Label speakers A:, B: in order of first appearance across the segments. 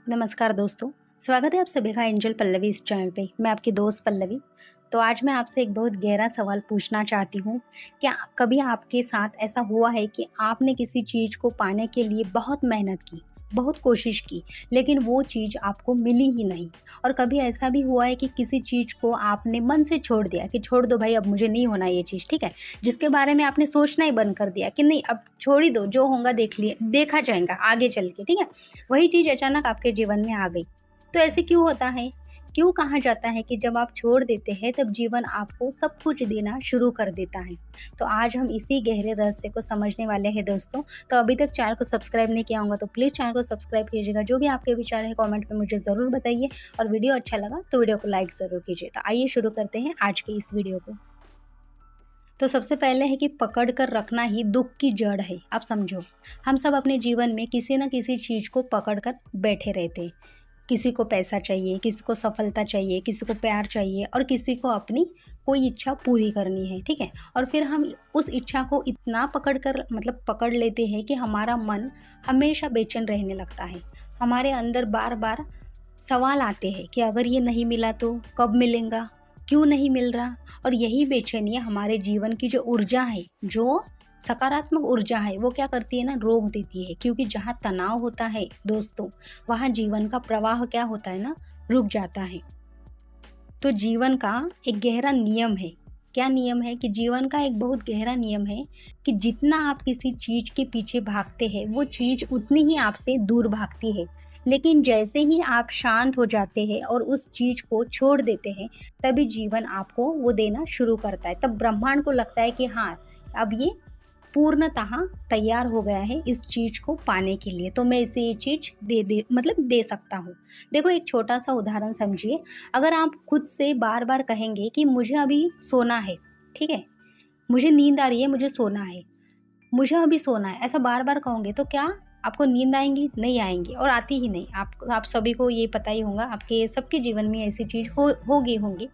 A: नमस्कार दोस्तों, स्वागत है आप सभी का एंजल पल्लवी इस चैनल पे। मैं आपकी दोस्त पल्लवी। तो आज मैं आपसे एक बहुत गहरा सवाल पूछना चाहती हूँ। क्या कभी आपके साथ ऐसा हुआ है कि आपने किसी चीज़ को पाने के लिए बहुत मेहनत की, बहुत कोशिश की, लेकिन वो चीज़ आपको मिली ही नहीं? और कभी ऐसा भी हुआ है कि किसी चीज़ को आपने मन से छोड़ दिया कि छोड़ दो भाई, अब मुझे नहीं होना ये चीज़, ठीक है? जिसके बारे में आपने सोचना ही बंद कर दिया कि नहीं, अब छोड़ ही दो, जो होगा देखा जाएगा आगे चल के, ठीक है? वही चीज़ अचानक आपके जीवन में आ गई। तो ऐसे क्यों होता है? क्यों कहा जाता है कि जब आप छोड़ देते हैं तब जीवन आपको सब कुछ देना शुरू कर देता है? तो आज हम इसी गहरे रहस्य को समझने वाले हैं दोस्तों। तो अभी तक चैनल को सब्सक्राइब नहीं किया होगा तो प्लीज़ चैनल को सब्सक्राइब कीजिएगा। जो भी आपके विचार है कमेंट में मुझे ज़रूर बताइए, और वीडियो अच्छा लगा तो वीडियो को लाइक ज़रूर कीजिए। तो आइए शुरू करते हैं आज के इस वीडियो को। तो सबसे पहले है कि पकड़ कर रखना ही दुख की जड़ है। आप समझो, हम सब अपने जीवन में किसी न किसी चीज़ को पकड़ कर बैठे रहते हैं। किसी को पैसा चाहिए, किसी को सफलता चाहिए, किसी को प्यार चाहिए, और किसी को अपनी कोई इच्छा पूरी करनी है, ठीक है? और फिर हम उस इच्छा को इतना पकड़ लेते हैं कि हमारा मन हमेशा बेचैन रहने लगता है। हमारे अंदर बार बार सवाल आते हैं कि अगर ये नहीं मिला तो कब मिलेगा, क्यों नहीं मिल रहा? और यही बेचैनियाँ हमारे जीवन की जो ऊर्जा है, जो सकारात्मक ऊर्जा है, वो क्या करती है ना, रोक देती है। क्योंकि जहाँ तनाव होता है दोस्तों, वहाँ जीवन का प्रवाह क्या होता है ना, रुक जाता है। तो जीवन का एक गहरा नियम है। क्या नियम है? कि जीवन का एक बहुत गहरा नियम है कि जितना आप किसी चीज़ के पीछे भागते हैं, वो चीज़ उतनी ही आपसे दूर भागती है। लेकिन जैसे ही आप शांत हो जाते हैं और उस चीज़ को छोड़ देते हैं, तभी जीवन आपको वो देना शुरू करता है। तब ब्रह्मांड को लगता है कि हाँ, अब ये पूर्णतः तैयार हो गया है इस चीज़ को पाने के लिए, तो मैं इसे ये चीज़ दे सकता हूँ। देखो, एक छोटा सा उदाहरण समझिए। अगर आप खुद से बार बार कहेंगे कि मुझे अभी सोना है, ठीक है, मुझे नींद आ रही है, मुझे सोना है, मुझे अभी सोना है, ऐसा बार बार कहोगे तो क्या आपको नींद आएंगी? नहीं आएंगी, और आती ही नहीं। आप सभी को ये पता ही होगा, आपके सबके जीवन में ऐसी चीज़ होगी होंगी।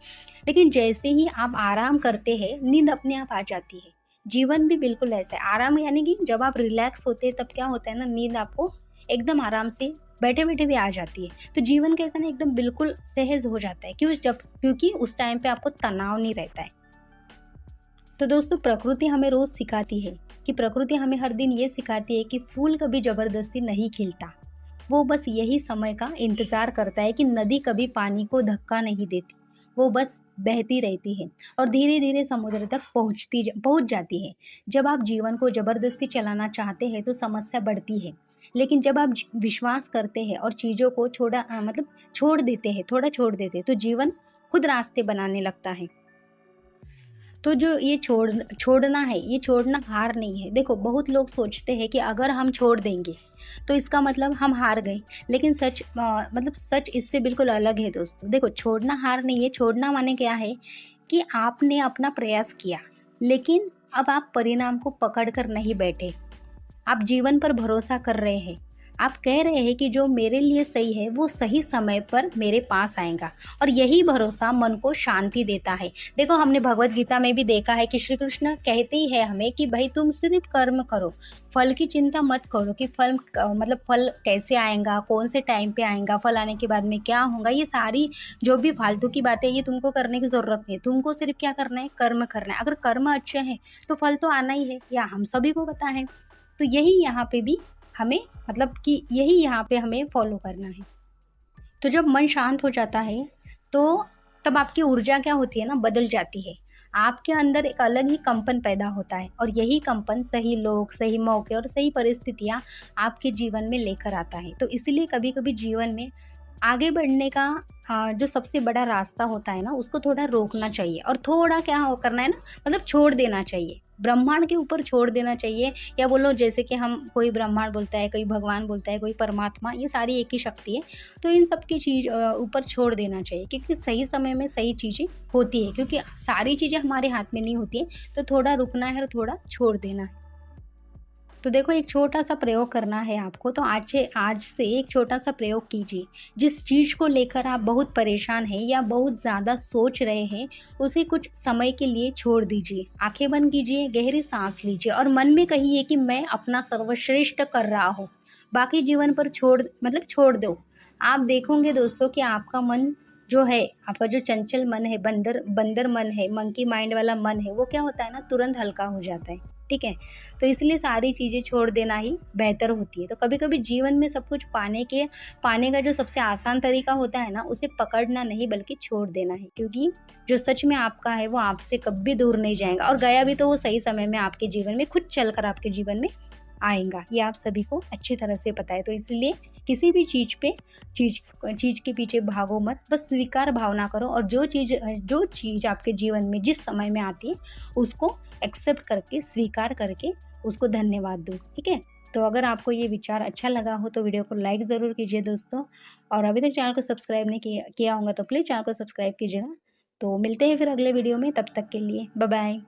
A: लेकिन जैसे ही आप आराम करते हैं, नींद अपने आप आ जाती है। जीवन भी बिल्कुल ऐसा है। आराम यानी कि जब आप रिलैक्स होते हैं तब क्या होता है ना, नींद आपको एकदम आराम से बैठे बैठे भी आ जाती है। तो जीवन कैसा ना, एकदम बिल्कुल सहज हो जाता है। क्योंकि उस टाइम पे आपको तनाव नहीं रहता है। तो दोस्तों, प्रकृति हमें रोज सिखाती है कि प्रकृति हमें हर दिन ये सिखाती है कि फूल कभी जबरदस्ती नहीं खिलता। वो बस यही समय का इंतजार करता है कि नदी कभी पानी को धक्का नहीं देती। वो बस बहती रहती है और धीरे धीरे समुद्र तक पहुंच जाती है। जब आप जीवन को जबरदस्ती चलाना चाहते हैं तो समस्या बढ़ती है। लेकिन जब आप विश्वास करते हैं और चीज़ों को छोड़ देते हैं, थोड़ा छोड़ देते हैं, तो जीवन खुद रास्ते बनाने लगता है। तो जो ये छोड़ना है, ये छोड़ना हार नहीं है। देखो, बहुत लोग सोचते हैं कि अगर हम छोड़ देंगे तो इसका मतलब हम हार गए। लेकिन सच इससे बिल्कुल अलग है दोस्तों। देखो, छोड़ना हार नहीं है। छोड़ना माने क्या है कि आपने अपना प्रयास किया, लेकिन अब आप परिणाम को पकड़ कर नहीं बैठे। आप जीवन पर भरोसा कर रहे हैं। आप कह रहे हैं कि जो मेरे लिए सही है वो सही समय पर मेरे पास आएगा, और यही भरोसा मन को शांति देता है। देखो, हमने भगवत गीता में भी देखा है कि श्री कृष्ण कहते ही है हमें कि भाई तुम सिर्फ कर्म करो, फल की चिंता मत करो कि फल कैसे आएगा, कौन से टाइम पे आएगा, फल आने के बाद में क्या होगा। ये सारी जो भी फालतू की बातें, ये तुमको करने की ज़रूरत नहीं है। तुमको सिर्फ क्या करना है? कर्म करना है। अगर कर्म अच्छे हैं तो फल तो आना ही है, या हम सभी को पता है। तो यही यहाँ पे भी हमें यही यहाँ पे हमें फॉलो करना है। तो जब मन शांत हो जाता है तो तब आपकी ऊर्जा क्या होती है ना, बदल जाती है। आपके अंदर एक अलग ही कंपन पैदा होता है, और यही कंपन सही लोग, सही मौके और सही परिस्थितियाँ आपके जीवन में लेकर आता है। तो इसलिए कभी कभी जीवन में आगे बढ़ने का जो सबसे बड़ा रास्ता होता है ना, उसको थोड़ा रोकना चाहिए, और थोड़ा करना है ना, छोड़ देना चाहिए। ब्रह्मांड के ऊपर छोड़ देना चाहिए। या बोलो, जैसे कि हम, कोई ब्रह्मांड बोलता है, कोई भगवान बोलता है, कोई परमात्मा, ये सारी एक ही शक्ति है। तो इन सब की चीज़ ऊपर छोड़ देना चाहिए, क्योंकि सही समय में सही चीज़ें होती है। क्योंकि सारी चीज़ें हमारे हाथ में नहीं होती है। तो थोड़ा रुकना है और थोड़ा छोड़ देना है। तो देखो, एक छोटा सा प्रयोग करना है आपको। तो आज से एक छोटा सा प्रयोग कीजिए। जिस चीज़ को लेकर आप बहुत परेशान हैं या बहुत ज़्यादा सोच रहे हैं, उसे कुछ समय के लिए छोड़ दीजिए। आंखें बंद कीजिए, गहरी सांस लीजिए, और मन में कहिए कि मैं अपना सर्वश्रेष्ठ कर रहा हूँ। बाकी जीवन पर छोड़ दो। आप देखोगे दोस्तों कि आपका मन जो है, आपका जो चंचल मन है, बंदर बंदर मन है, मंकी माइंड वाला मन है, वो क्या होता है ना, तुरंत हल्का हो जाता है, ठीक है? तो इसलिए सारी चीज़ें छोड़ देना ही बेहतर होती है। तो कभी-कभी जीवन में सब कुछ पाने का जो सबसे आसान तरीका होता है ना, उसे पकड़ना नहीं बल्कि छोड़ देना है। क्योंकि जो सच में आपका है, वो आपसे कभी दूर नहीं जाएगा, और गया भी तो वो सही समय में आपके जीवन में खुद चलकर आपके जीवन में आएगा। ये आप सभी को अच्छी तरह से पता है। तो इसलिए किसी भी चीज़ चीज़ के पीछे भागो मत, बस स्वीकार भावना करो, और जो चीज़ आपके जीवन में जिस समय में आती है, उसको एक्सेप्ट करके, स्वीकार करके उसको धन्यवाद दो, ठीक है? तो अगर आपको ये विचार अच्छा लगा हो तो वीडियो को लाइक ज़रूर कीजिए दोस्तों, और अभी तक चैनल को सब्सक्राइब नहीं किया किया होगा तो प्लीज़ चैनल को सब्सक्राइब कीजिएगा। तो मिलते हैं फिर अगले वीडियो में, तब तक के लिए बाय बाय।